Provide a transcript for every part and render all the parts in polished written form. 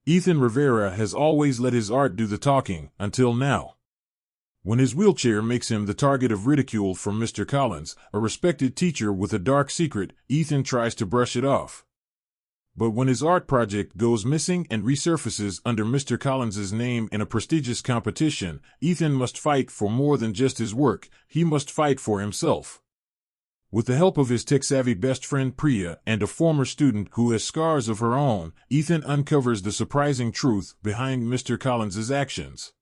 Ethan Rivera has always let his art do the talking, until now. When his wheelchair makes him the target of ridicule from Mr. Collins, a respected teacher with a dark secret, Ethan tries to brush it off. But when his art project goes missing and resurfaces under Mr. Collins's name in a prestigious competition, Ethan must fight for more than just his work. He must fight for himself. With the help of his tech-savvy best friend Priya and a former student who has scars of her own, Ethan uncovers the surprising truth behind Mr. Collins's actions.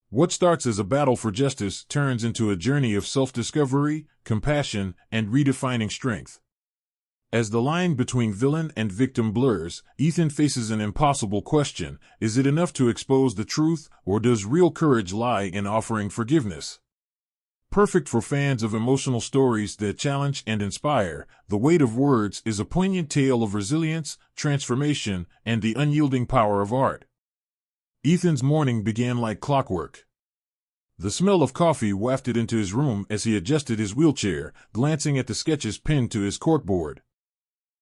What starts as a battle for justice turns into a journey of self-discovery, compassion, and redefining strength. As the line between villain and victim blurs, Ethan faces an impossible question: is it enough to expose the truth, or does real courage lie in offering forgiveness? Perfect for fans of emotional stories that challenge and inspire, The Weight of Words is a poignant tale of resilience, transformation, and the unyielding power of art. Ethan's morning began like clockwork. The smell of coffee wafted into his room as he adjusted his wheelchair, glancing at the sketches pinned to his corkboard.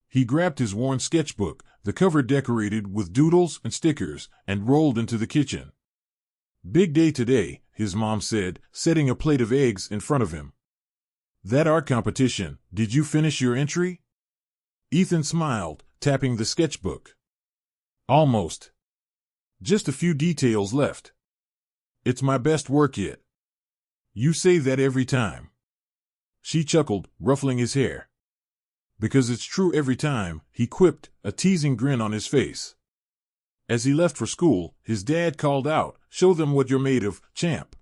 He grabbed his worn sketchbook, the cover decorated with doodles and stickers, and rolled into the kitchen. "Big day today," his mom said, setting a plate of eggs in front of him. "That art competition, did you finish your entry?" Ethan smiled, tapping the sketchbook. "Almost. Just a few details left. It's my best work yet." "You say that every time." She chuckled, ruffling his hair. "Because it's true every time," he quipped, a teasing grin on his face. As he left for school, his dad called out, "Show them what you're made of, champ."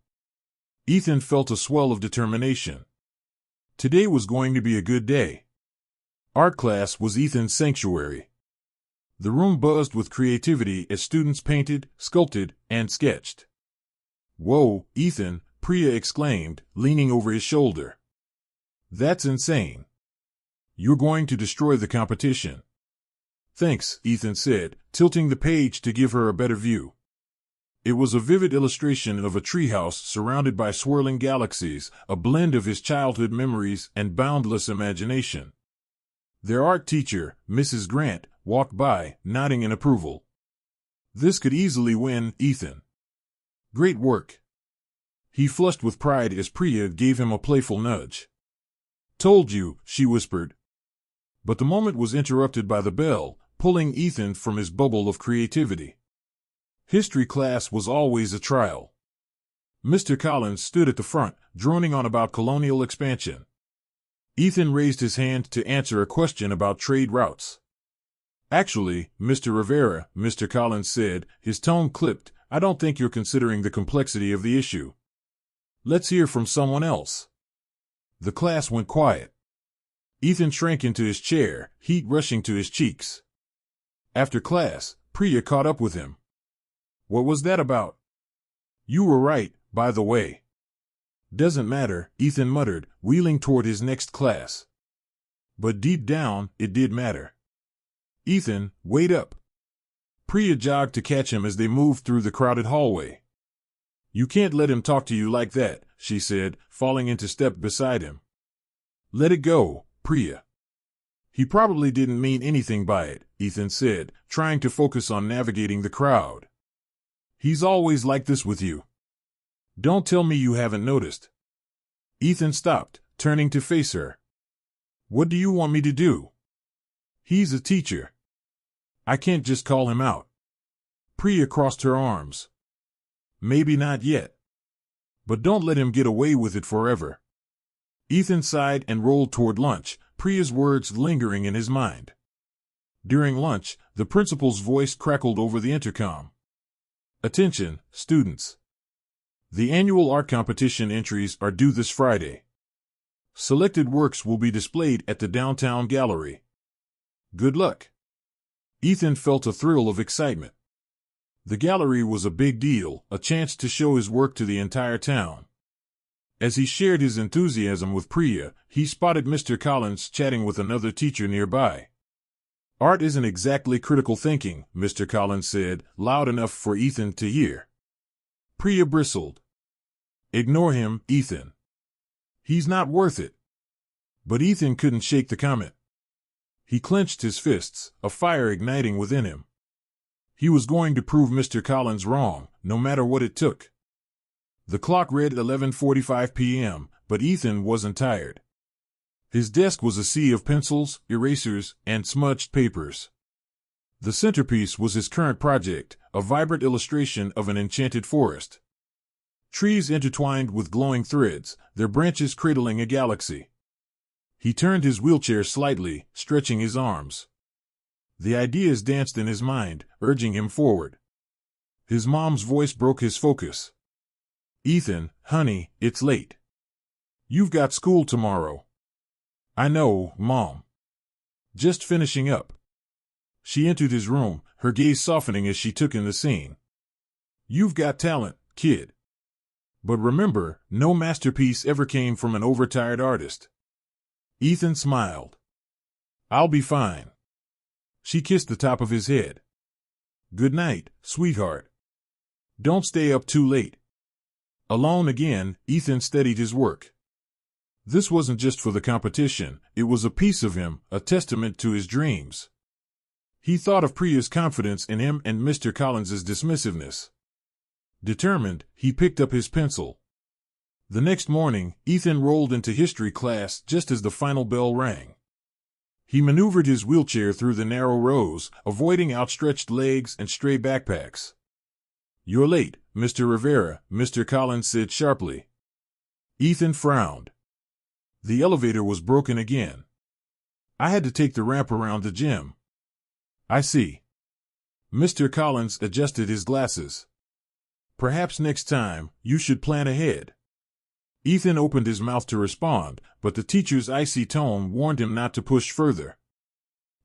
Ethan felt a swell of determination. Today was going to be a good day. Art class was Ethan's sanctuary. The room buzzed with creativity as students painted, sculpted, and sketched. "Whoa, Ethan," Priya exclaimed, leaning over his shoulder. "That's insane. You're going to destroy the competition." "Thanks," Ethan said, tilting the page to give her a better view. It was a vivid illustration of a treehouse surrounded by swirling galaxies, a blend of his childhood memories and boundless imagination. Their art teacher, Mrs. Grant, walked by, nodding in approval. "This could easily win, Ethan. Great work." He flushed with pride as Priya gave him a playful nudge. "Told you," she whispered. But the moment was interrupted by the bell, pulling Ethan from his bubble of creativity. History class was always a trial. Mr. Collins stood at the front, droning on about colonial expansion. Ethan raised his hand to answer a question about trade routes. "Actually, Mr. Rivera," Mr. Collins said, his tone clipped, "I don't think you're considering the complexity of the issue. Let's hear from someone else." The class went quiet. Ethan shrank into his chair, heat rushing to his cheeks. After class, Priya caught up with him. "What was that about?" "You were right, by the way." "Doesn't matter," Ethan muttered, wheeling toward his next class. But deep down, it did matter. "Ethan, wait up." Priya jogged to catch him as they moved through the crowded hallway. "You can't let him talk to you like that," she said, falling into step beside him. "Let it go, Priya." "He probably didn't mean anything by it," Ethan said, trying to focus on navigating the crowd. "He's always like this with you. Don't tell me you haven't noticed." Ethan stopped, turning to face her. "What do you want me to do? He's a teacher. I can't just call him out." Priya crossed her arms. "Maybe not yet. But don't let him get away with it forever." Ethan sighed and rolled toward lunch, Priya's words lingering in his mind. During lunch, the principal's voice crackled over the intercom. "Attention, students. The annual art competition entries are due this Friday. Selected works will be displayed at the downtown gallery. Good luck." Ethan felt a thrill of excitement. The gallery was a big deal, a chance to show his work to the entire town. As he shared his enthusiasm with Priya, he spotted Mr. Collins chatting with another teacher nearby. "Art isn't exactly critical thinking," Mr. Collins said, loud enough for Ethan to hear. Priya bristled. "Ignore him, Ethan. He's not worth it." But Ethan couldn't shake the comment. He clenched his fists, a fire igniting within him. He was going to prove Mr. Collins wrong, no matter what it took. The clock read 11:45 p.m., but Ethan wasn't tired. His desk was a sea of pencils, erasers, and smudged papers. The centerpiece was his current project, a vibrant illustration of an enchanted forest. Trees intertwined with glowing threads, their branches cradling a galaxy. He turned his wheelchair slightly, stretching his arms. The ideas danced in his mind, urging him forward. His mom's voice broke his focus. "Ethan, honey, it's late. You've got school tomorrow." "I know, Mom. Just finishing up." She entered his room, her gaze softening as she took in the scene. "You've got talent, kid. But remember, no masterpiece ever came from an overtired artist." Ethan smiled. "I'll be fine." She kissed the top of his head. "Good night, sweetheart. Don't stay up too late." Alone again, Ethan steadied his work. This wasn't just for the competition, it was a piece of him, a testament to his dreams. He thought of Priya's confidence in him and Mr. Collins's dismissiveness. Determined, he picked up his pencil. The next morning, Ethan rolled into history class just as the final bell rang. He maneuvered his wheelchair through the narrow rows, avoiding outstretched legs and stray backpacks. "You're late, Mr. Rivera," Mr. Collins said sharply. Ethan frowned. The elevator was broken again. "I had to take the ramp around the gym." "I see." Mr. Collins adjusted his glasses. "Perhaps next time, you should plan ahead." Ethan opened his mouth to respond, but the teacher's icy tone warned him not to push further.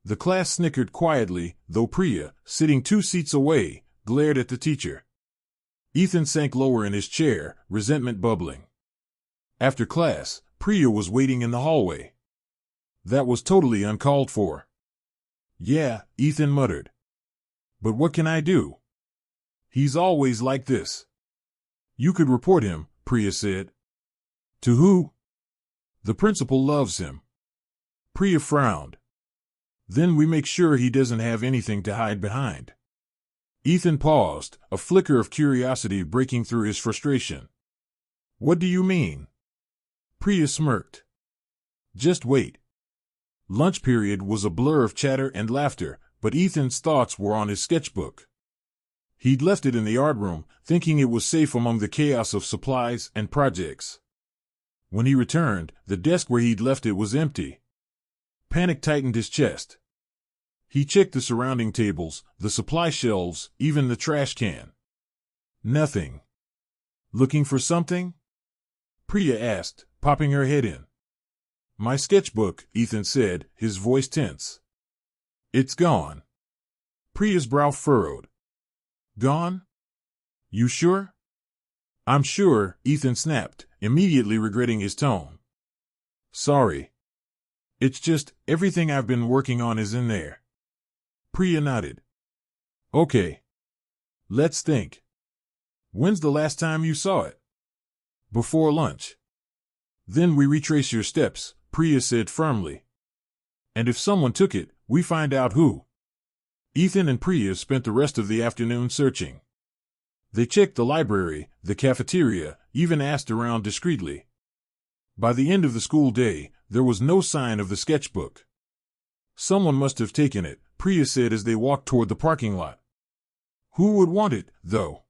The class snickered quietly, though Priya, sitting 2 seats away, glared at the teacher. Ethan sank lower in his chair, resentment bubbling. After class, Priya was waiting in the hallway. That was totally uncalled for. "Yeah," Ethan muttered. "But what can I do? He's always like this." "You could report him," Priya said. "To who?" "The principal loves him." Priya frowned. "Then we make sure he doesn't have anything to hide behind." Ethan paused, a flicker of curiosity breaking through his frustration. "What do you mean?" Priya smirked. "Just wait." Lunch period was a blur of chatter and laughter, but Ethan's thoughts were on his sketchbook. He'd left it in the art room, thinking it was safe among the chaos of supplies and projects. When he returned, the desk where he'd left it was empty. Panic tightened his chest. He checked the surrounding tables, the supply shelves, even the trash can. Nothing. "Looking for something?" Priya asked, popping her head in. "My sketchbook," Ethan said, his voice tense. "It's gone." Priya's brow furrowed. "Gone? You sure?" "I'm sure," Ethan snapped, immediately regretting his tone. "Sorry. It's just, everything I've been working on is in there." Priya nodded. "Okay. Let's think. When's the last time you saw it?" "Before lunch." "Then we retrace your steps," Priya said firmly. "And if someone took it, we find out who." Ethan and Priya spent the rest of the afternoon searching. They checked the library, the cafeteria, even asked around discreetly. By the end of the school day, there was no sign of the sketchbook. "Someone must have taken it," Priya said as they walked toward the parking lot. "Who would want it, though?"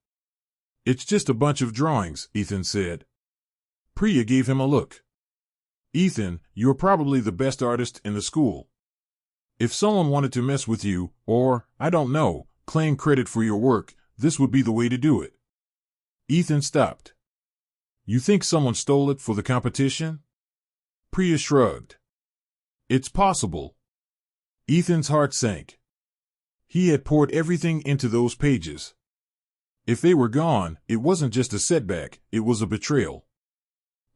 "It's just a bunch of drawings," Ethan said. Priya gave him a look. "Ethan, you're probably the best artist in the school. If someone wanted to mess with you, or, I don't know, claim credit for your work, this would be the way to do it." Ethan stopped. "You think someone stole it for the competition?" Priya shrugged. "It's possible." Ethan's heart sank. He had poured everything into those pages. If they were gone, it wasn't just a setback, it was a betrayal.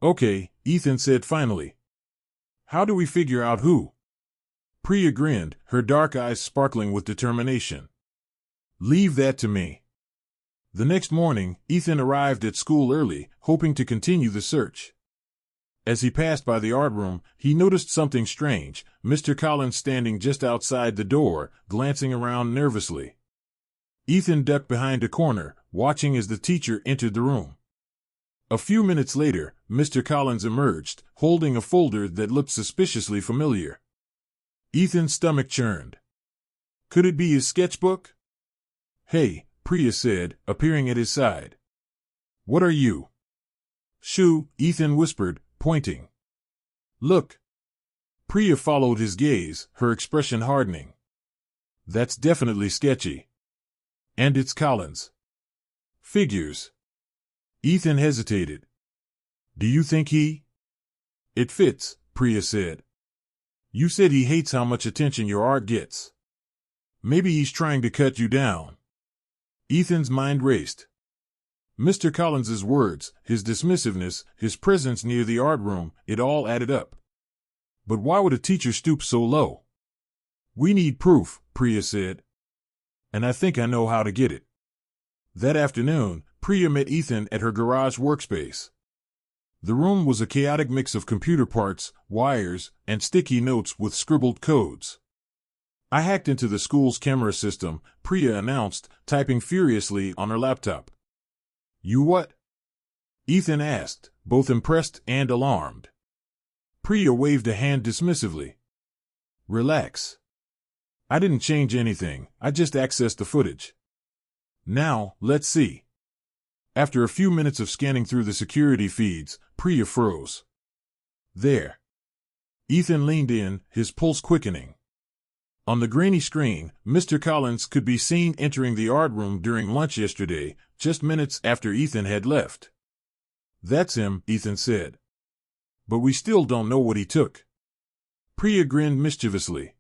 "Okay," Ethan said finally. "How do we figure out who?" Priya grinned, her dark eyes sparkling with determination. "Leave that to me." The next morning, Ethan arrived at school early, hoping to continue the search. As he passed by the art room, he noticed something strange, Mr. Collins standing just outside the door, glancing around nervously. Ethan ducked behind a corner, watching as the teacher entered the room. A few minutes later, Mr. Collins emerged, holding a folder that looked suspiciously familiar. Ethan's stomach churned. Could it be his sketchbook? Hey, Priya said, appearing at his side. What are you? Shoo, Ethan whispered, pointing. Look. Priya followed his gaze, her expression hardening. That's definitely sketchy. And it's Collins. Figures. Ethan hesitated. Do you think he? It fits, Priya said. You said he hates how much attention your art gets. Maybe he's trying to cut you down. Ethan's mind raced. Mr. Collins's words, his dismissiveness, his presence near the art room, it all added up. But why would a teacher stoop so low? We need proof, Priya said. And I think I know how to get it. That afternoon, Priya met Ethan at her garage workspace. The room was a chaotic mix of computer parts, wires, and sticky notes with scribbled codes. I hacked into the school's camera system, Priya announced, typing furiously on her laptop. You what? Ethan asked, both impressed and alarmed. Priya waved a hand dismissively. Relax. I didn't change anything, I just accessed the footage. Now, let's see. After a few minutes of scanning through the security feeds, Priya froze. There. Ethan leaned in, his pulse quickening. On the grainy screen, Mr. Collins could be seen entering the art room during lunch yesterday, just minutes after Ethan had left. That's him, Ethan said. But we still don't know what he took. Priya grinned mischievously.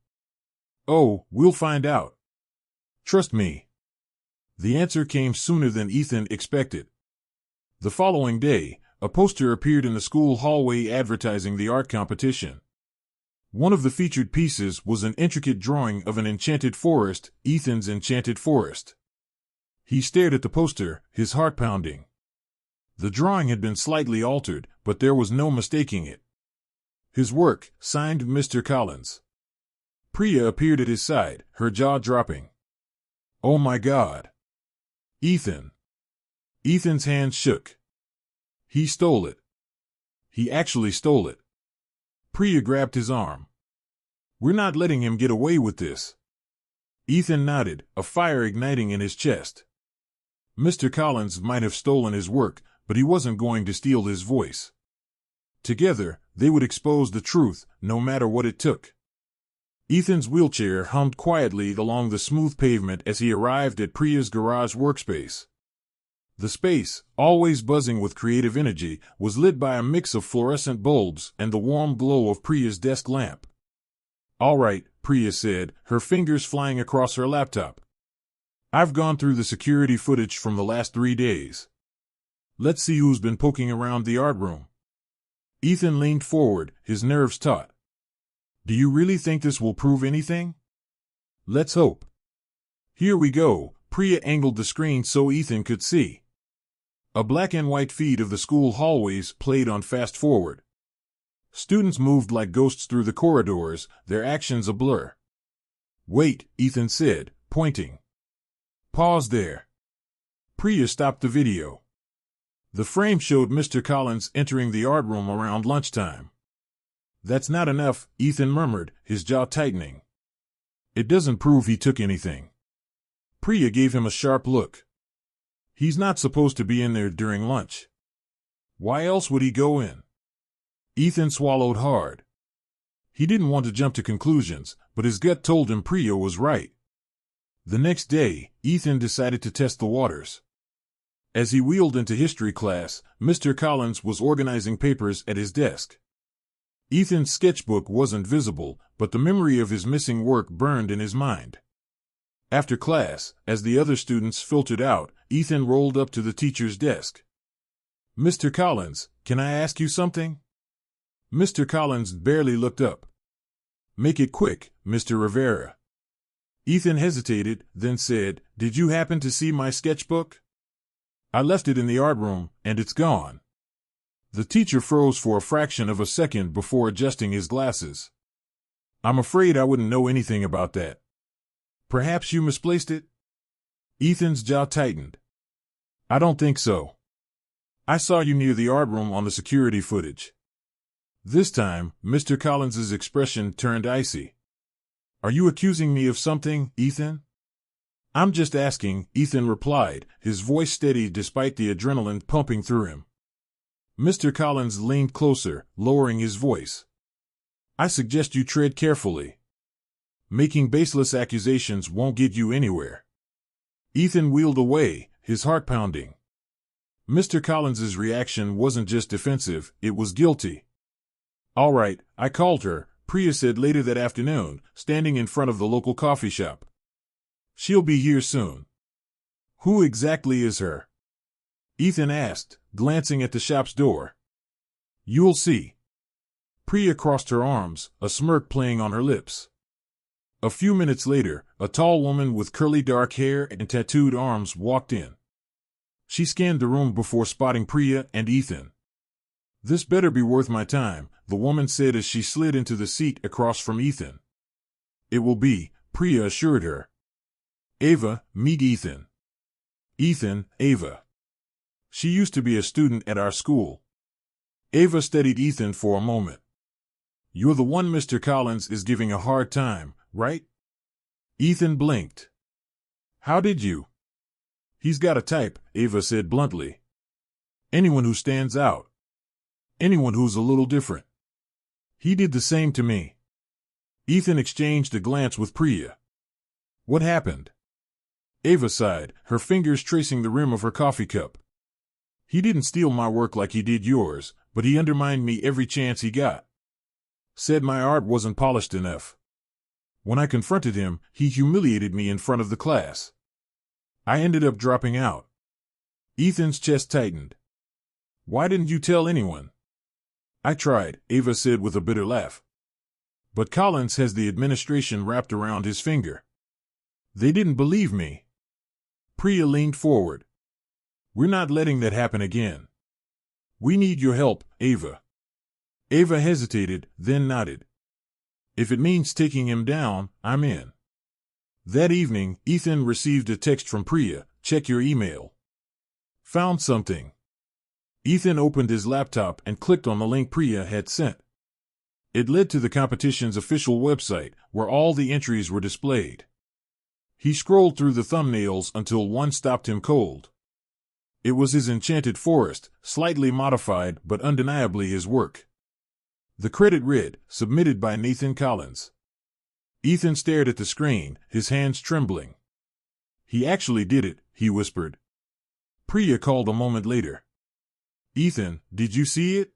Oh, we'll find out. Trust me. The answer came sooner than Ethan expected. The following day, a poster appeared in the school hallway advertising the art competition. One of the featured pieces was an intricate drawing of an enchanted forest, Ethan's enchanted forest. He stared at the poster, his heart pounding. The drawing had been slightly altered, but there was no mistaking it. His work, signed Mr. Collins. Priya appeared at his side, her jaw dropping. Oh my God. Ethan. Ethan's hands shook. He stole it. He actually stole it. Priya grabbed his arm. We're not letting him get away with this. Ethan nodded, a fire igniting in his chest. Mr. Collins might have stolen his work, but he wasn't going to steal his voice. Together, they would expose the truth, no matter what it took. Ethan's wheelchair hummed quietly along the smooth pavement as he arrived at Priya's garage workspace. The space, always buzzing with creative energy, was lit by a mix of fluorescent bulbs and the warm glow of Priya's desk lamp. All right, Priya said, her fingers flying across her laptop. I've gone through the security footage from the last 3 days. Let's see who's been poking around the art room. Ethan leaned forward, his nerves taut. Do you really think this will prove anything? Let's hope. Here we go. Priya angled the screen so Ethan could see. A black and white feed of the school hallways played on fast forward. Students moved like ghosts through the corridors, their actions a blur. Wait, Ethan said, pointing. Pause there. Priya stopped the video. The frame showed Mr. Collins entering the art room around lunchtime. That's not enough, Ethan murmured, his jaw tightening. It doesn't prove he took anything. Priya gave him a sharp look. He's not supposed to be in there during lunch. Why else would he go in? Ethan swallowed hard. He didn't want to jump to conclusions, but his gut told him Priya was right. The next day, Ethan decided to test the waters. As he wheeled into history class, Mr. Collins was organizing papers at his desk. Ethan's sketchbook wasn't visible, but the memory of his missing work burned in his mind. After class, as the other students filtered out, Ethan rolled up to the teacher's desk. Mr. Collins, can I ask you something? Mr. Collins barely looked up. Make it quick, Mr. Rivera. Ethan hesitated, then said, Did you happen to see my sketchbook? I left it in the art room, and it's gone. The teacher froze for a fraction of a second before adjusting his glasses. I'm afraid I wouldn't know anything about that. Perhaps you misplaced it? Ethan's jaw tightened. I don't think so. I saw you near the art room on the security footage. This time, Mr. Collins's expression turned icy. Are you accusing me of something, Ethan? I'm just asking, Ethan replied, his voice steady despite the adrenaline pumping through him. Mr. Collins leaned closer, lowering his voice. I suggest you tread carefully. Making baseless accusations won't get you anywhere. Ethan wheeled away, his heart pounding. Mr. Collins's reaction wasn't just defensive, it was guilty. All right, I called her, Priya said later that afternoon, standing in front of the local coffee shop. She'll be here soon. Who exactly is her? Ethan asked, glancing at the shop's door. You'll see. Priya crossed her arms, a smirk playing on her lips. A few minutes later, a tall woman with curly dark hair and tattooed arms walked in. She scanned the room before spotting Priya and Ethan. This better be worth my time, the woman said as she slid into the seat across from Ethan. It will be, Priya assured her. Ava, meet Ethan. Ethan, Ava. She used to be a student at our school. Ava studied Ethan for a moment. You're the one Mr. Collins is giving a hard time, right? Ethan blinked. How did you? He's got a type, Ava said bluntly. Anyone who stands out. Anyone who's a little different. He did the same to me. Ethan exchanged a glance with Priya. What happened? Ava sighed, her fingers tracing the rim of her coffee cup. He didn't steal my work like he did yours, but he undermined me every chance he got. Said my art wasn't polished enough. When I confronted him, he humiliated me in front of the class. I ended up dropping out. Ethan's chest tightened. Why didn't you tell anyone? I tried, Ava said with a bitter laugh. But Collins has the administration wrapped around his finger. They didn't believe me. Priya leaned forward. We're not letting that happen again. We need your help, Ava. Ava hesitated, then nodded. If it means taking him down, I'm in. That evening, Ethan received a text from Priya, check your email. Found something. Ethan opened his laptop and clicked on the link Priya had sent. It led to the competition's official website, where all the entries were displayed. He scrolled through the thumbnails until one stopped him cold. It was his enchanted forest, slightly modified but undeniably his work. The credit read, submitted by Nathan Collins. Ethan stared at the screen, his hands trembling. He actually did it, he whispered. Priya called a moment later. Ethan, did you see it?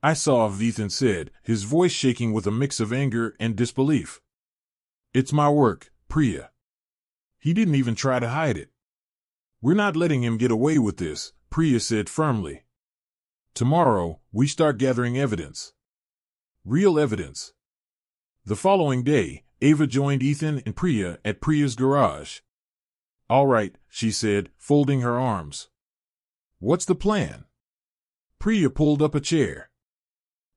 I saw, Ethan said, his voice shaking with a mix of anger and disbelief. It's my work, Priya. He didn't even try to hide it. We're not letting him get away with this, Priya said firmly. Tomorrow, we start gathering evidence. Real evidence. The following day, Ava joined Ethan and Priya at Priya's garage. All right, she said, folding her arms. What's the plan? Priya pulled up a chair.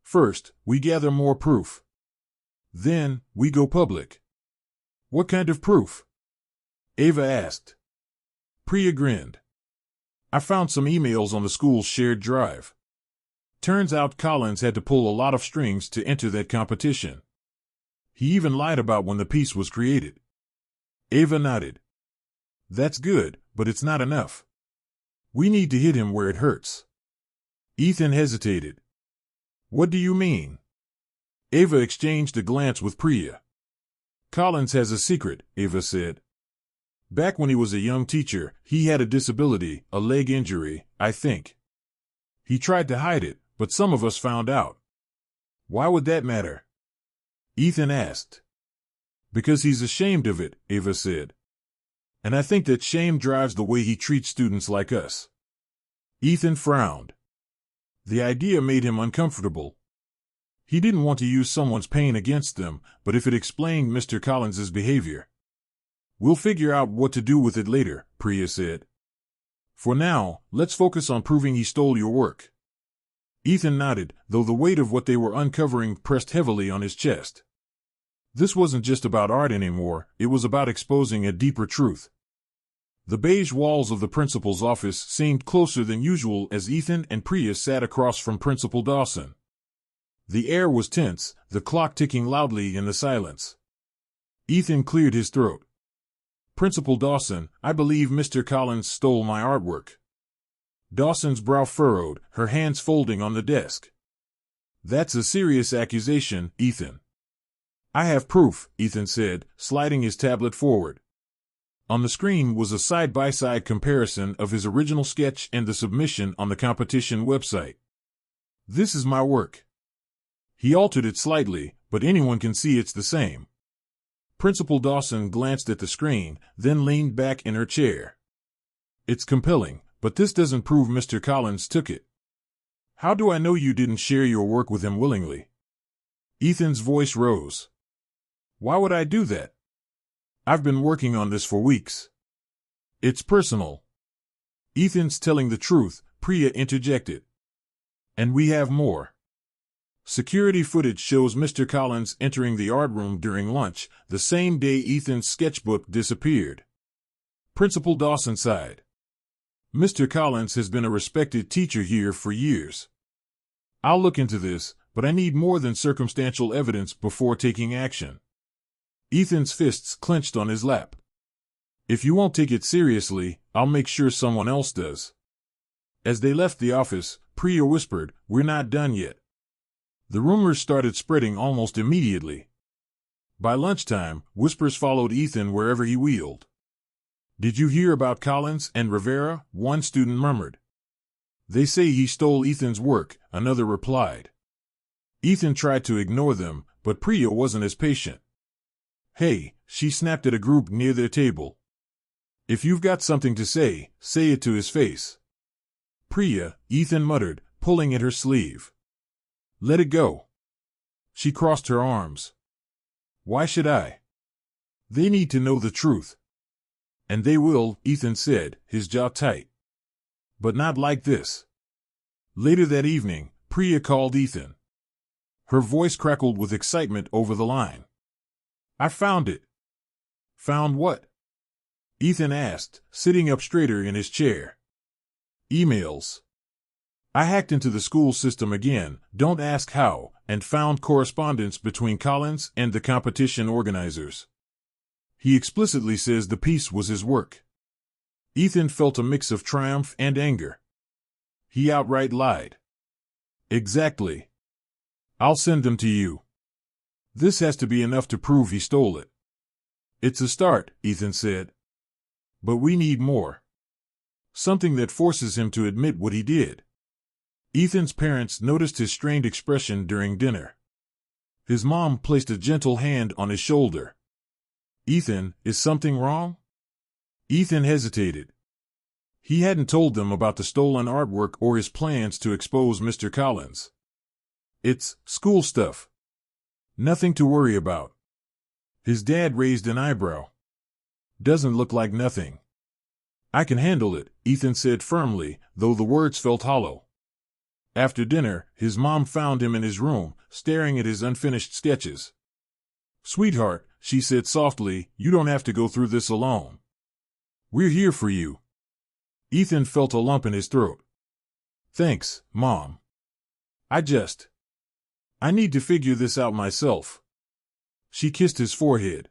First, we gather more proof. Then, we go public. What kind of proof? Ava asked. Priya grinned. I found some emails on the school's shared drive. Turns out Collins had to pull a lot of strings to enter that competition. He even lied about when the piece was created. Ava nodded. That's good, but it's not enough. We need to hit him where it hurts. Ethan hesitated. What do you mean? Ava exchanged a glance with Priya. Collins has a secret, Ava said. Back when he was a young teacher, he had a disability, a leg injury, I think. He tried to hide it, but some of us found out. Why would that matter? Ethan asked. Because he's ashamed of it, Ava said. And I think that shame drives the way he treats students like us. Ethan frowned. The idea made him uncomfortable. He didn't want to use someone's pain against them, but if it explained Mr. Collins's behavior. We'll figure out what to do with it later, Priya said. For now, let's focus on proving he stole your work. Ethan nodded, though the weight of what they were uncovering pressed heavily on his chest. This wasn't just about art anymore, it was about exposing a deeper truth. The beige walls of the principal's office seemed closer than usual as Ethan and Priya sat across from Principal Dawson. The air was tense, the clock ticking loudly in the silence. Ethan cleared his throat. "Principal Dawson, I believe Mr. Collins stole my artwork." Dawson's brow furrowed, her hands folding on the desk. "That's a serious accusation, Ethan." "I have proof," Ethan said, sliding his tablet forward. On the screen was a side-by-side comparison of his original sketch and the submission on the competition website. "This is my work." He altered it slightly, but anyone can see it's the same. Principal Dawson glanced at the screen, then leaned back in her chair. "It's compelling, but this doesn't prove Mr. Collins took it." "How do I know you didn't share your work with him willingly?" Ethan's voice rose. "Why would I do that? I've been working on this for weeks." "It's personal." "Ethan's telling the truth," Priya interjected. "And we have more. Security footage shows Mr. Collins entering the art room during lunch, the same day Ethan's sketchbook disappeared." Principal Dawson sighed. "Mr. Collins has been a respected teacher here for years. I'll look into this, but I need more than circumstantial evidence before taking action." Ethan's fists clenched on his lap. "If you won't take it seriously, I'll make sure someone else does." As they left the office, Priya whispered, "We're not done yet." The rumors started spreading almost immediately. By lunchtime, whispers followed Ethan wherever he wheeled. "Did you hear about Collins and Rivera?" one student murmured. "They say he stole Ethan's work," another replied. Ethan tried to ignore them, but Priya wasn't as patient. "Hey," she snapped at a group near their table. "If you've got something to say it to his face." "Priya," Ethan muttered, pulling at her sleeve. "Let it go." She crossed her arms. "Why should I? They need to know the truth." "And they will," Ethan said, his jaw tight. "But not like this." Later that evening, Priya called Ethan. Her voice crackled with excitement over the line. "I found it." "Found what?" Ethan asked, sitting up straighter in his chair. "Emails. I hacked into the school system again, don't ask how, and found correspondence between Collins and the competition organizers. He explicitly says the piece was his work." Ethan felt a mix of triumph and anger. He outright lied. "Exactly. I'll send them to you. This has to be enough to prove he stole it." "It's a start," Ethan said. "But we need more. Something that forces him to admit what he did." Ethan's parents noticed his strained expression during dinner. His mom placed a gentle hand on his shoulder. "Ethan, is something wrong?" Ethan hesitated. He hadn't told them about the stolen artwork or his plans to expose Mr. Collins. "It's school stuff. Nothing to worry about." His dad raised an eyebrow. "Doesn't look like nothing." "I can handle it," Ethan said firmly, though the words felt hollow. After dinner, his mom found him in his room, staring at his unfinished sketches. "Sweetheart," she said softly, "you don't have to go through this alone. We're here for you." Ethan felt a lump in his throat. "Thanks, Mom. I need to figure this out myself." She kissed his forehead.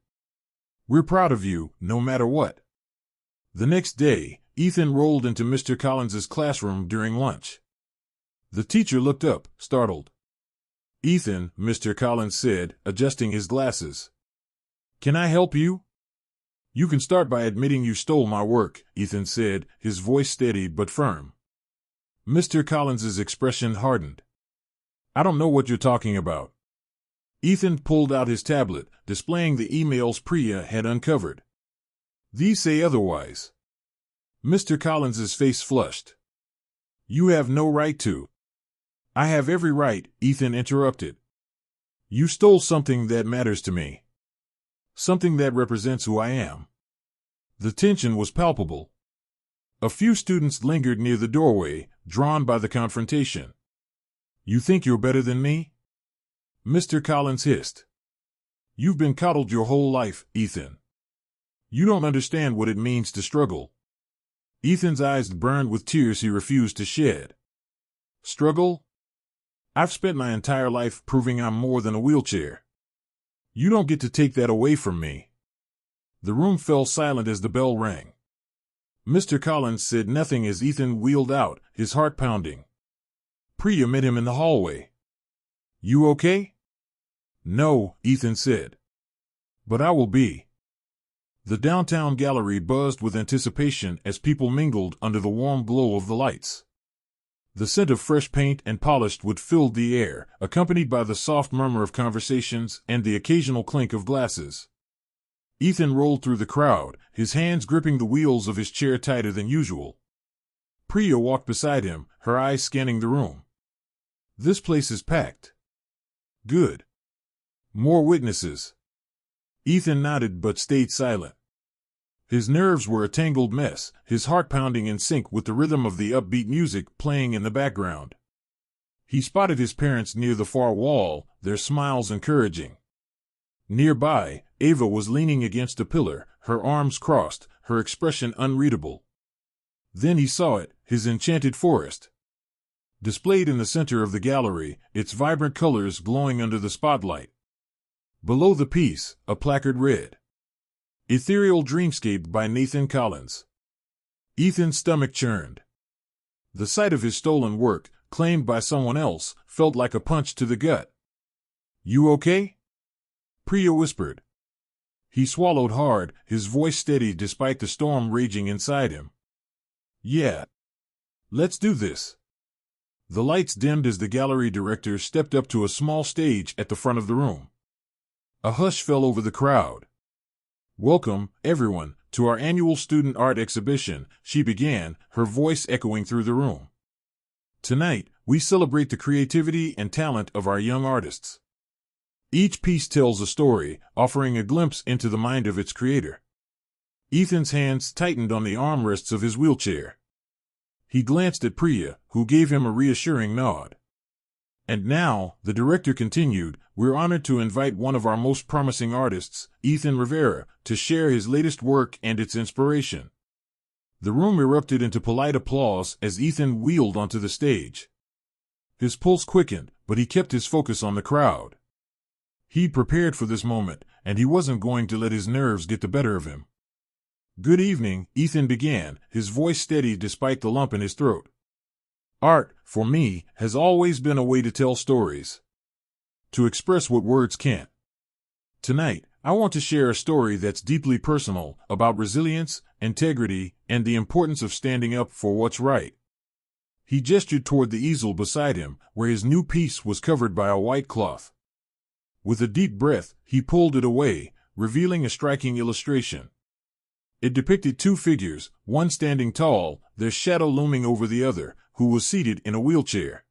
"We're proud of you, no matter what." The next day, Ethan rolled into Mr. Collins's classroom during lunch. The teacher looked up, startled. "Ethan," Mr. Collins said, adjusting his glasses. "Can I help you?" "You can start by admitting you stole my work," Ethan said, his voice steady but firm. Mr. Collins's expression hardened. "I don't know what you're talking about." Ethan pulled out his tablet, displaying the emails Priya had uncovered. "These say otherwise." Mr. Collins's face flushed. "You have no right to." "I have every right," Ethan interrupted. "You stole something that matters to me. Something that represents who I am." The tension was palpable. A few students lingered near the doorway, drawn by the confrontation. "You think you're better than me?" Mr. Collins hissed. "You've been coddled your whole life, Ethan. You don't understand what it means to struggle." Ethan's eyes burned with tears he refused to shed. Struggle? I've spent my entire life proving I'm more than a wheelchair. You don't get to take that away from me. The room fell silent as the bell rang. Mr. Collins said nothing as Ethan wheeled out, his heart pounding. Priya met him in the hallway. You okay? No, Ethan said. But I will be. The downtown gallery buzzed with anticipation as people mingled under the warm glow of the lights. The scent of fresh paint and polished wood filled the air, accompanied by the soft murmur of conversations and the occasional clink of glasses. Ethan rolled through the crowd, his hands gripping the wheels of his chair tighter than usual. Priya walked beside him, her eyes scanning the room. This place is packed. Good. More witnesses. Ethan nodded but stayed silent. His nerves were a tangled mess, his heart pounding in sync with the rhythm of the upbeat music playing in the background. He spotted his parents near the far wall, their smiles encouraging. Nearby, Ava was leaning against a pillar, her arms crossed, her expression unreadable. Then he saw it, his enchanted forest. Displayed in the center of the gallery, its vibrant colors glowing under the spotlight. Below the piece, a placard read, Ethereal Dreamscape by Nathan Collins. Ethan's stomach churned. The sight of his stolen work, claimed by someone else, felt like a punch to the gut. You okay? Priya whispered. He swallowed hard, his voice steady despite the storm raging inside him. Yeah. Let's do this. The lights dimmed as the gallery director stepped up to a small stage at the front of the room. A hush fell over the crowd. Welcome, everyone, to our annual student art exhibition, she began, her voice echoing through the room. Tonight, we celebrate the creativity and talent of our young artists. Each piece tells a story, offering a glimpse into the mind of its creator. Ethan's hands tightened on the armrests of his wheelchair. He glanced at Priya, who gave him a reassuring nod. And now, the director continued, we're honored to invite one of our most promising artists, Ethan Rivera, to share his latest work and its inspiration. The room erupted into polite applause as Ethan wheeled onto the stage. His pulse quickened, but he kept his focus on the crowd. He'd prepared for this moment, and he wasn't going to let his nerves get the better of him. Good evening, Ethan began, his voice steady despite the lump in his throat. Art, for me, has always been a way to tell stories. To express what words can't. Tonight, I want to share a story that's deeply personal, about resilience, integrity, and the importance of standing up for what's right. He gestured toward the easel beside him, where his new piece was covered by a white cloth. With a deep breath, he pulled it away, revealing a striking illustration. It depicted two figures, one standing tall, their shadow looming over the other, who was seated in a wheelchair.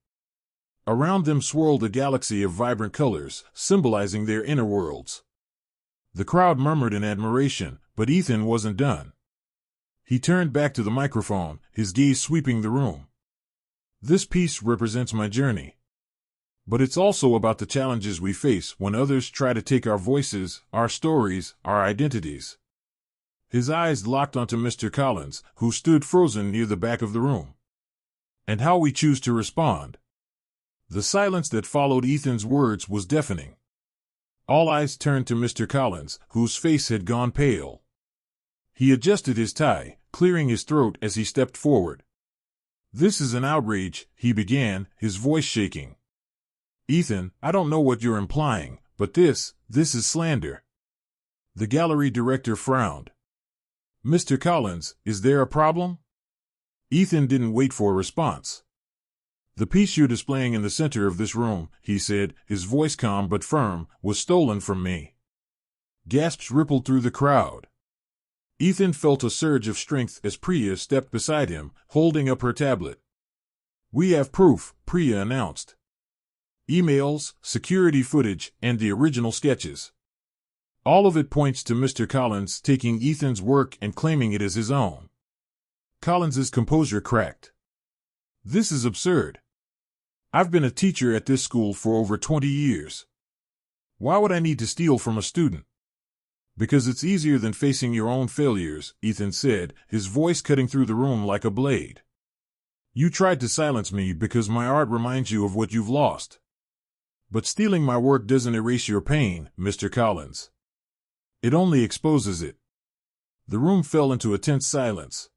Around them swirled a galaxy of vibrant colors, symbolizing their inner worlds. The crowd murmured in admiration, but Ethan wasn't done. He turned back to the microphone, his gaze sweeping the room. This piece represents my journey. But it's also about the challenges we face when others try to take our voices, our stories, our identities. His eyes locked onto Mr. Collins, who stood frozen near the back of the room. And how we choose to respond. The silence that followed Ethan's words was deafening. All eyes turned to Mr. Collins, whose face had gone pale. He adjusted his tie, clearing his throat as he stepped forward. This is an outrage, he began, his voice shaking. Ethan, I don't know what you're implying, but this is slander. The gallery director frowned. Mr. Collins, is there a problem? Ethan didn't wait for a response. The piece you're displaying in the center of this room, he said, his voice calm but firm, was stolen from me. Gasps rippled through the crowd. Ethan felt a surge of strength as Priya stepped beside him, holding up her tablet. We have proof, Priya announced. Emails, security footage, and the original sketches. All of it points to Mr. Collins taking Ethan's work and claiming it as his own. Collins's composure cracked. This is absurd. I've been a teacher at this school for over 20 years. Why would I need to steal from a student? Because it's easier than facing your own failures, Ethan said, his voice cutting through the room like a blade. You tried to silence me because my art reminds you of what you've lost. But stealing my work doesn't erase your pain, Mr. Collins. It only exposes it. The room fell into a tense silence.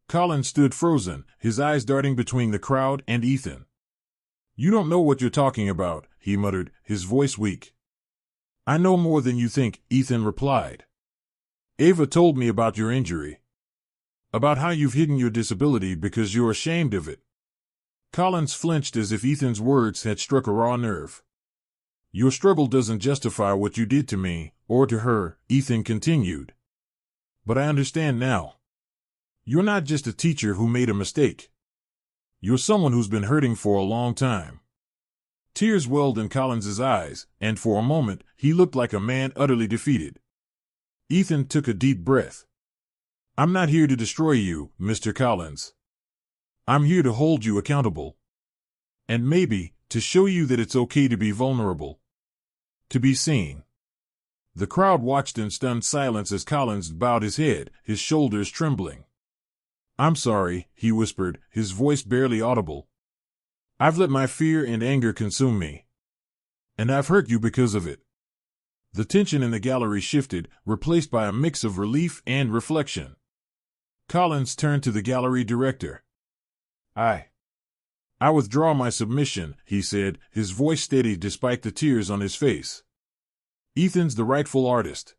Collins stood frozen, his eyes darting between the crowd and Ethan. You don't know what you're talking about, he muttered, his voice weak. I know more than you think, Ethan replied. Ava told me about your injury. About how you've hidden your disability because you're ashamed of it. Collins flinched as if Ethan's words had struck a raw nerve. Your struggle doesn't justify what you did to me, or to her, Ethan continued. But I understand now. You're not just a teacher who made a mistake. You're someone who's been hurting for a long time. Tears welled in Collins's eyes, and for a moment, he looked like a man utterly defeated. Ethan took a deep breath. I'm not here to destroy you, Mr. Collins. I'm here to hold you accountable. And maybe, to show you that it's okay to be vulnerable. To be seen. The crowd watched in stunned silence as Collins bowed his head, his shoulders trembling. I'm sorry, he whispered, his voice barely audible. I've let my fear and anger consume me. And I've hurt you because of it. The tension in the gallery shifted, replaced by a mix of relief and reflection. Collins turned to the gallery director. I withdraw my submission, he said, his voice steady despite the tears on his face. Ethan's the rightful artist.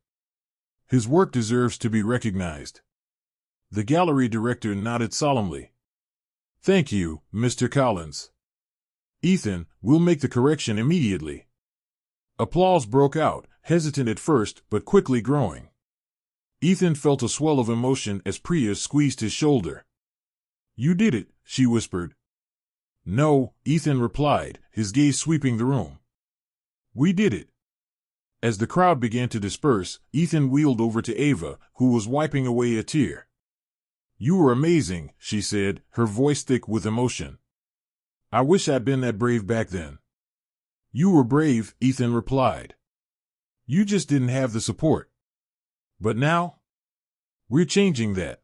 His work deserves to be recognized. The gallery director nodded solemnly. Thank you, Mr. Collins. Ethan, we'll make the correction immediately. Applause broke out, hesitant at first, but quickly growing. Ethan felt a swell of emotion as Priya squeezed his shoulder. You did it, she whispered. No, Ethan replied, his gaze sweeping the room. We did it. As the crowd began to disperse, Ethan wheeled over to Ava, who was wiping away a tear. You were amazing, she said, her voice thick with emotion. I wish I'd been that brave back then. You were brave, Ethan replied. You just didn't have the support. But now? We're changing that.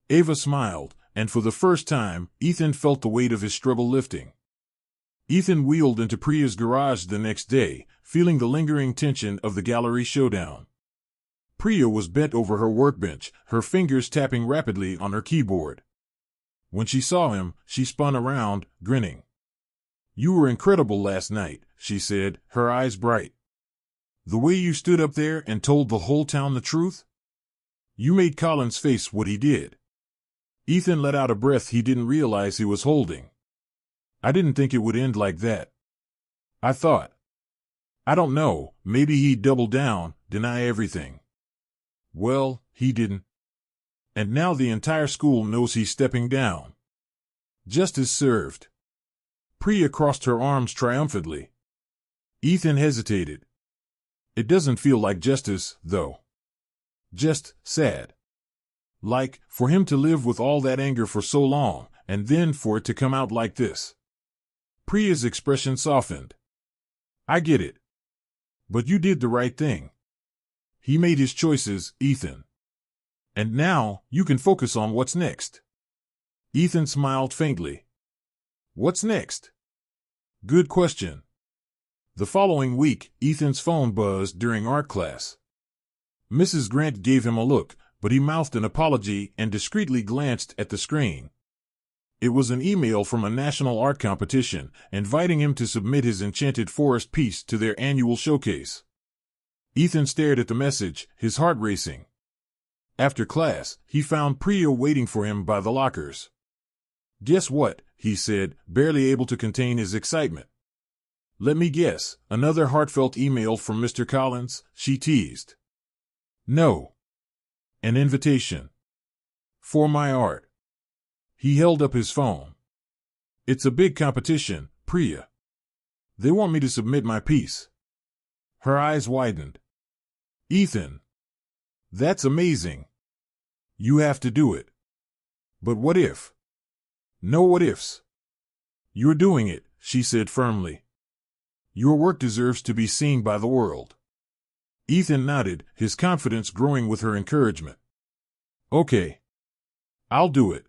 Ava smiled, and for the first time, Ethan felt the weight of his struggle lifting. Ethan wheeled into Priya's garage the next day, feeling the lingering tension of the gallery showdown. Priya was bent over her workbench, her fingers tapping rapidly on her keyboard. When she saw him, she spun around, grinning. You were incredible last night, she said, her eyes bright. The way you stood up there and told the whole town the truth? You made Collins face what he did. Ethan let out a breath he didn't realize he was holding. I didn't think it would end like that. I thought. I don't know, maybe he'd double down, deny everything. Well, he didn't. And now the entire school knows he's stepping down. Justice served. Priya crossed her arms triumphantly. Ethan hesitated. It doesn't feel like justice, though. Just sad. Like, for him to live with all that anger for so long, and then for it to come out like this. Priya's expression softened. I get it. But you did the right thing. He made his choices, Ethan. And now, you can focus on what's next. Ethan smiled faintly. What's next? Good question. The following week, Ethan's phone buzzed during art class. Mrs. Grant gave him a look, but he mouthed an apology and discreetly glanced at the screen. It was an email from a national art competition, inviting him to submit his Enchanted Forest piece to their annual showcase. Ethan stared at the message, his heart racing. After class, he found Priya waiting for him by the lockers. Guess what, he said, barely able to contain his excitement. Let me guess, another heartfelt email from Mr. Collins, she teased. No. An invitation. For my art. He held up his phone. It's a big competition, Priya. They want me to submit my piece. Her eyes widened. Ethan. That's amazing. You have to do it. But what if? No what ifs. You're doing it, she said firmly. Your work deserves to be seen by the world. Ethan nodded, his confidence growing with her encouragement. Okay. I'll do it.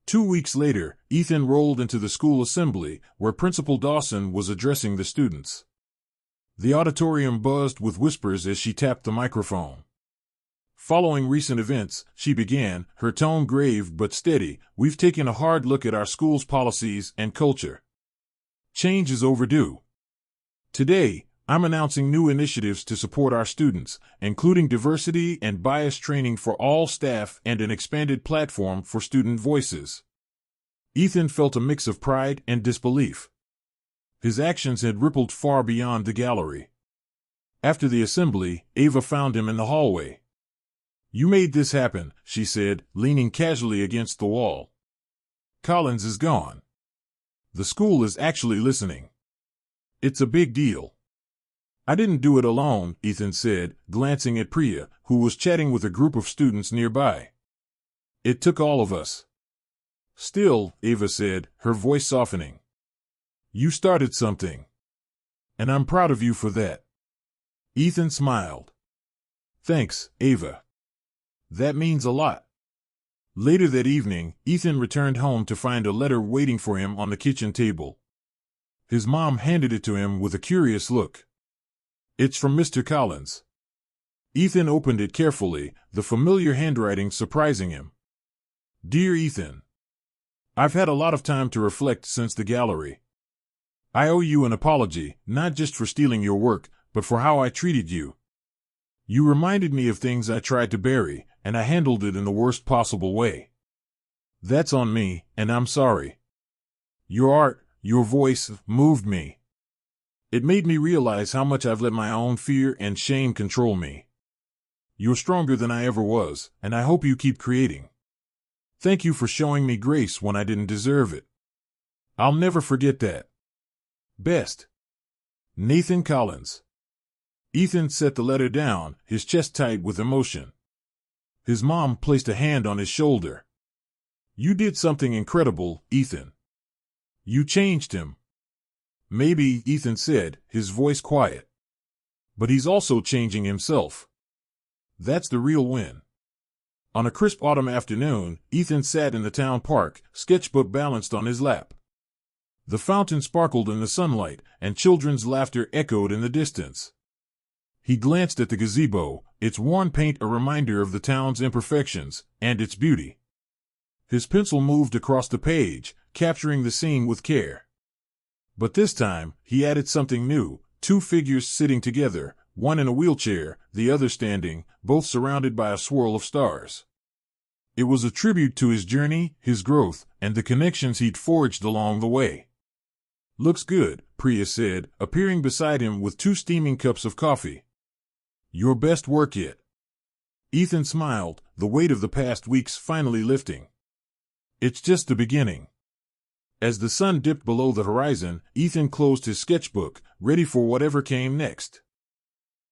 2 weeks later, Ethan rolled into the school assembly, where Principal Dawson was addressing the students. The auditorium buzzed with whispers as she tapped the microphone. Following recent events, she began, her tone grave but steady, we've taken a hard look at our school's policies and culture. Change is overdue. Today, I'm announcing new initiatives to support our students, including diversity and bias training for all staff and an expanded platform for student voices. Ethan felt a mix of pride and disbelief. His actions had rippled far beyond the gallery. After the assembly, Ava found him in the hallway. You made this happen, she said, leaning casually against the wall. Collins is gone. The school is actually listening. It's a big deal. I didn't do it alone, Ethan said, glancing at Priya, who was chatting with a group of students nearby. It took all of us. Still, Ava said, her voice softening. You started something. And I'm proud of you for that. Ethan smiled. Thanks, Ava. That means a lot. Later that evening, Ethan returned home to find a letter waiting for him on the kitchen table. His mom handed it to him with a curious look. It's from Mr. Collins. Ethan opened it carefully, the familiar handwriting surprising him. Dear Ethan, I've had a lot of time to reflect since the gallery. I owe you an apology, not just for stealing your work, but for how I treated you. You reminded me of things I tried to bury, and I handled it in the worst possible way. That's on me, and I'm sorry. Your art, your voice, moved me. It made me realize how much I've let my own fear and shame control me. You're stronger than I ever was, and I hope you keep creating. Thank you for showing me grace when I didn't deserve it. I'll never forget that. Best. Nathan Collins. Ethan set the letter down, his chest tight with emotion. His mom placed a hand on his shoulder. You did something incredible, Ethan. You changed him. Maybe, Ethan said, his voice quiet. But he's also changing himself. That's the real win. On a crisp autumn afternoon, Ethan sat in the town park, sketchbook balanced on his lap. The fountain sparkled in the sunlight, and children's laughter echoed in the distance. He glanced at the gazebo, its worn paint a reminder of the town's imperfections, and its beauty. His pencil moved across the page, capturing the scene with care. But this time, he added something new, 2 figures sitting together, one in a wheelchair, the other standing, both surrounded by a swirl of stars. It was a tribute to his journey, his growth, and the connections he'd forged along the way. Looks good, Priya said, appearing beside him with 2 steaming cups of coffee. Your best work yet. Ethan smiled, the weight of the past weeks finally lifting. It's just the beginning. As the sun dipped below the horizon, Ethan closed his sketchbook, ready for whatever came next.